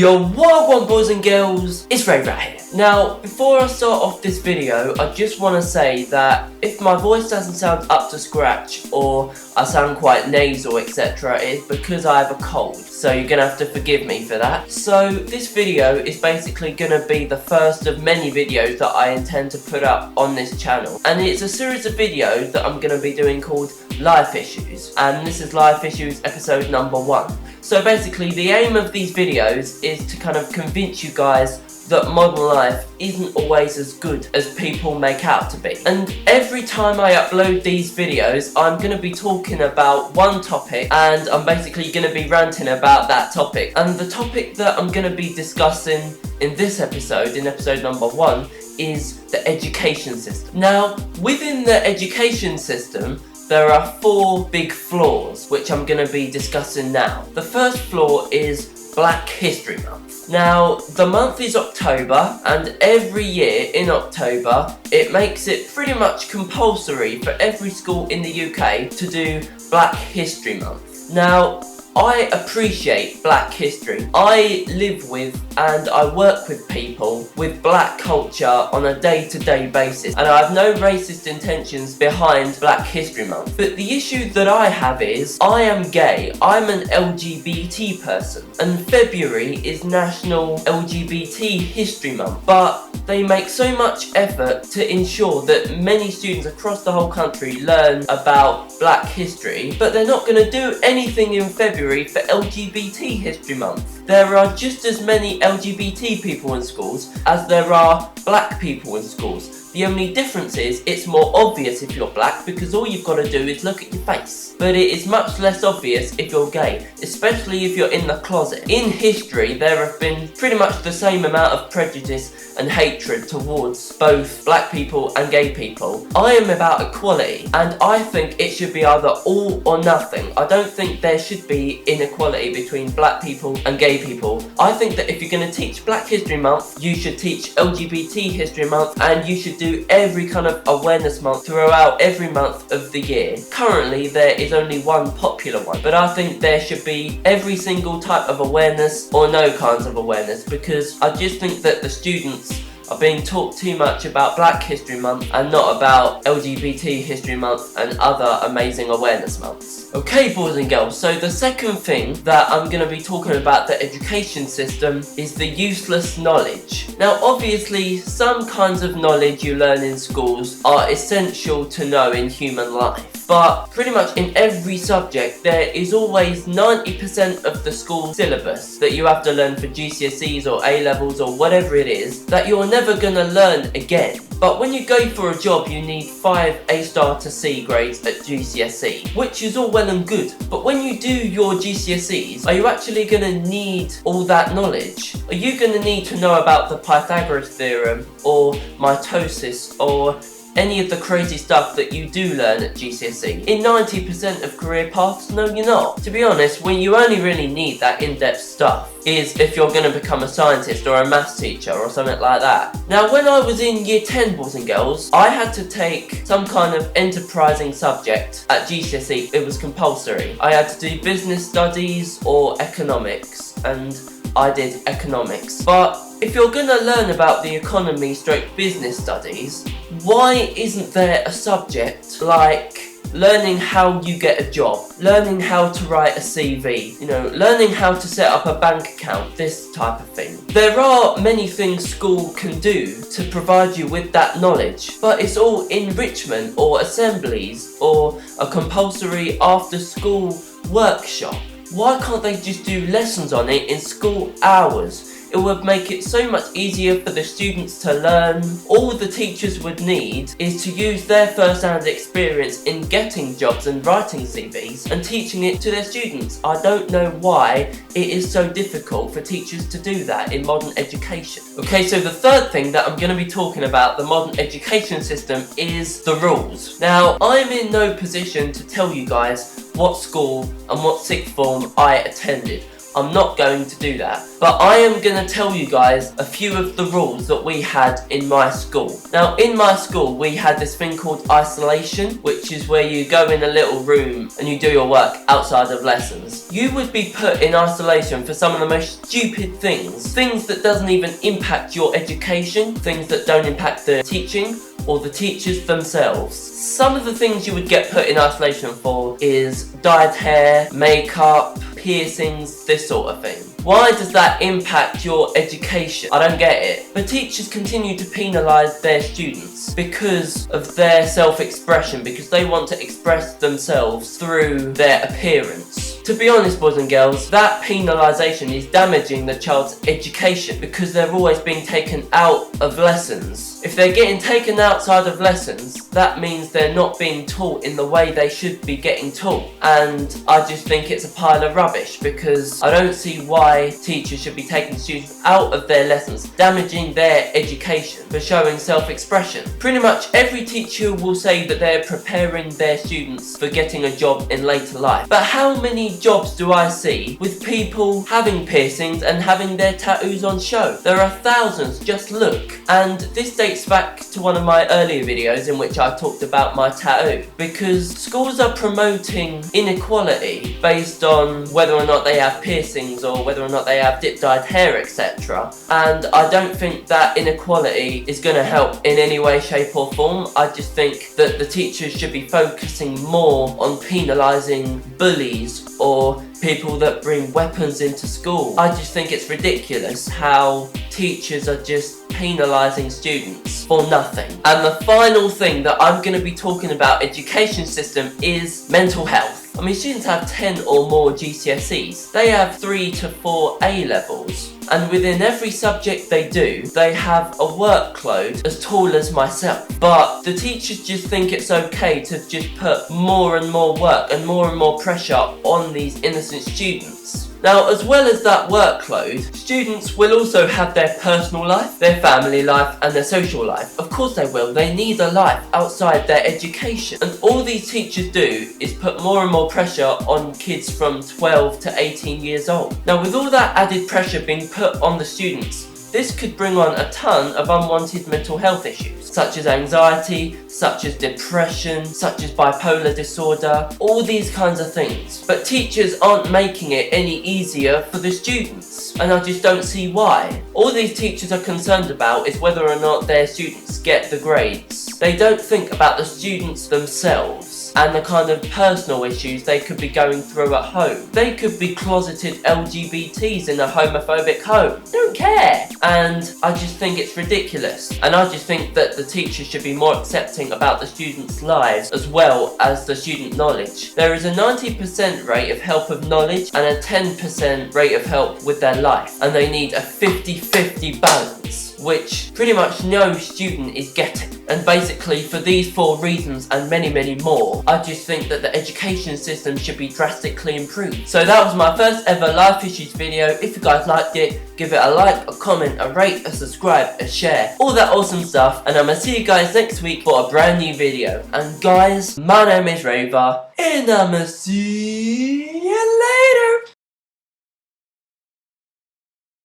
Yo, what boys and girls, it's Raver here. Now, before I start off this video, I just want to say that if my voice doesn't sound up to scratch or I sound quite nasal, etc., it's because I have a cold, so you're gonna have to forgive me for that. So this video is basically gonna be the first of many videos that I intend to put up on this channel, and it's a series of videos that I'm gonna be doing called Life Issues, and this is Life Issues episode number 1. So basically the aim of these videos is to kind of convince you guys that modern life isn't always as good as people make out to be. And every time I upload these videos, I'm going to be talking about one topic, and I'm basically going to be ranting about that topic. And the topic that I'm going to be discussing in this episode, in episode number 1, is the education system. Now, within the education system, there are 4 big flaws, which I'm going to be discussing now. The first flaw is Black History Month. Now, the month is October, and every year in October, it makes it pretty much compulsory for every school in the UK to do Black History Month. Now, I appreciate Black history. I live with and I work with people with black culture on a day-to-day basis, and I have no racist intentions behind Black History Month. But the issue that I have is, I am gay, I'm an LGBT person, and February is National LGBT History Month, but they make so much effort to ensure that many students across the whole country learn about black history, but they're not going to do anything in February for LGBT History Month. There are just as many LGBT people in schools as there are black people in schools. The only difference is it's more obvious if you're black because all you've got to do is look at your face. But it is much less obvious if you're gay, especially if you're in the closet. In history, there have been pretty much the same amount of prejudice and hatred towards both black people and gay people. I am about equality, and I think it should be either all or nothing. I don't think there should be inequality between black people and gay people. I think that if you're going to teach Black History Month, you should teach LGBT History Month, and you should do every kind of awareness month throughout every month of the year. Currently, there is only one popular one, but I think there should be every single type of awareness or no kinds of awareness, because I just think that the students are being taught too much about Black History Month and not about LGBT History Month and other amazing awareness months. Okay, boys and girls, so the second thing that I'm going to be talking about the education system is the useless knowledge. Now, obviously, some kinds of knowledge you learn in schools are essential to know in human life. But pretty much in every subject, there is always 90% of the school syllabus that you have to learn for GCSEs or A-levels or whatever it is that you're never going to learn again. But when you go for a job, you need 5 A* to C grades at GCSE, which is all well and good. But when you do your GCSEs, are you actually going to need all that knowledge? Are you going to need to know about the Pythagoras theorem or mitosis or any of the crazy stuff that you do learn at GCSE? In 90% of career paths, no you're not. To be honest, when you only really need that in-depth stuff is if you're going to become a scientist or a maths teacher or something like that. Now, when I was in year 10, boys and girls, I had to take some kind of enterprising subject at GCSE. It was compulsory. I had to do business studies or economics, and I did economics. But if you're going to learn about the economy / business studies, why isn't there a subject like learning how you get a job, learning how to write a CV, learning how to set up a bank account, this type of thing? There are many things school can do to provide you with that knowledge, but it's all enrichment or assemblies or a compulsory after school workshop. Why can't they just do lessons on it in school hours? It would make it so much easier for the students to learn. All the teachers would need is to use their first-hand experience in getting jobs and writing CVs and teaching it to their students. I don't know why it is so difficult for teachers to do that in modern education. Okay, so the third thing that I'm going to be talking about the modern education system is the rules. Now, I'm in no position to tell you guys what school and what sixth form I attended. I'm not going to do that. But I am going to tell you guys a few of the rules that we had in my school. Now, in my school, we had this thing called isolation, which is where you go in a little room and you do your work outside of lessons. You would be put in isolation for some of the most stupid things that doesn't even impact your education, things that don't impact the teaching or the teachers themselves. Some of the things you would get put in isolation for is dyed hair, makeup, piercings, this sort of thing. Why does that impact your education? I don't get it. The teachers continue to penalise their students because of their self-expression, because they want to express themselves through their appearance. To be honest, boys and girls, that penalisation is damaging the child's education because they're always being taken out of lessons. If they're getting taken outside of lessons, that means they're not being taught in the way they should be getting taught. And I just think it's a pile of rubbish, because I don't see why teachers should be taking students out of their lessons, damaging their education for showing self-expression. Pretty much every teacher will say that they're preparing their students for getting a job in later life. But how many jobs do I see with people having piercings and having their tattoos on show? There are thousands, just look. And this dates back to one of my earlier videos in which I talked about my tattoo, because schools are promoting inequality based on whether or not they have piercings or whether or not they have dip-dyed hair, etc. And I don't think that inequality is going to help in any way, shape or form. I just think that the teachers should be focusing more on penalising bullies or people that bring weapons into school. I just think it's ridiculous how teachers are just penalising students for nothing. And the final thing that I'm going to be talking about education system is mental health. I mean, students have 10 or more GCSEs. They have 3 to 4 A levels. And within every subject they do, they have a workload as tall as myself. But the teachers just think it's okay to just put more and more work and more pressure on these innocent students. Now, as well as that workload, students will also have their personal life, their family life and their social life. Of course they will. They need a life outside their education. And all these teachers do is put more and more pressure on kids from 12 to 18 years old. Now, with all that added pressure being put on the students, this could bring on a ton of unwanted mental health issues, such as anxiety, such as depression, such as bipolar disorder, all these kinds of things. But teachers aren't making it any easier for the students, and I just don't see why. All these teachers are concerned about is whether or not their students get the grades. They don't think about the students themselves and the kind of personal issues they could be going through at home. They could be closeted LGBTs in a homophobic home. Don't care. And I just think it's ridiculous. And I just think that the teachers should be more accepting about the students' lives as well as the student knowledge. There is a 90% rate of help of knowledge and a 10% rate of help with their life. And they need a 50-50 balance, which pretty much no student is getting. And basically, for these 4 reasons and many more, I just think that the education system should be drastically improved. So that was my first ever life issues video. If you guys liked it, give it a like, a comment, a rate, a subscribe, a share, all that awesome stuff. And I'm gonna see you guys next week for a brand new video. And guys, my name is Raver, and I'ma see you later.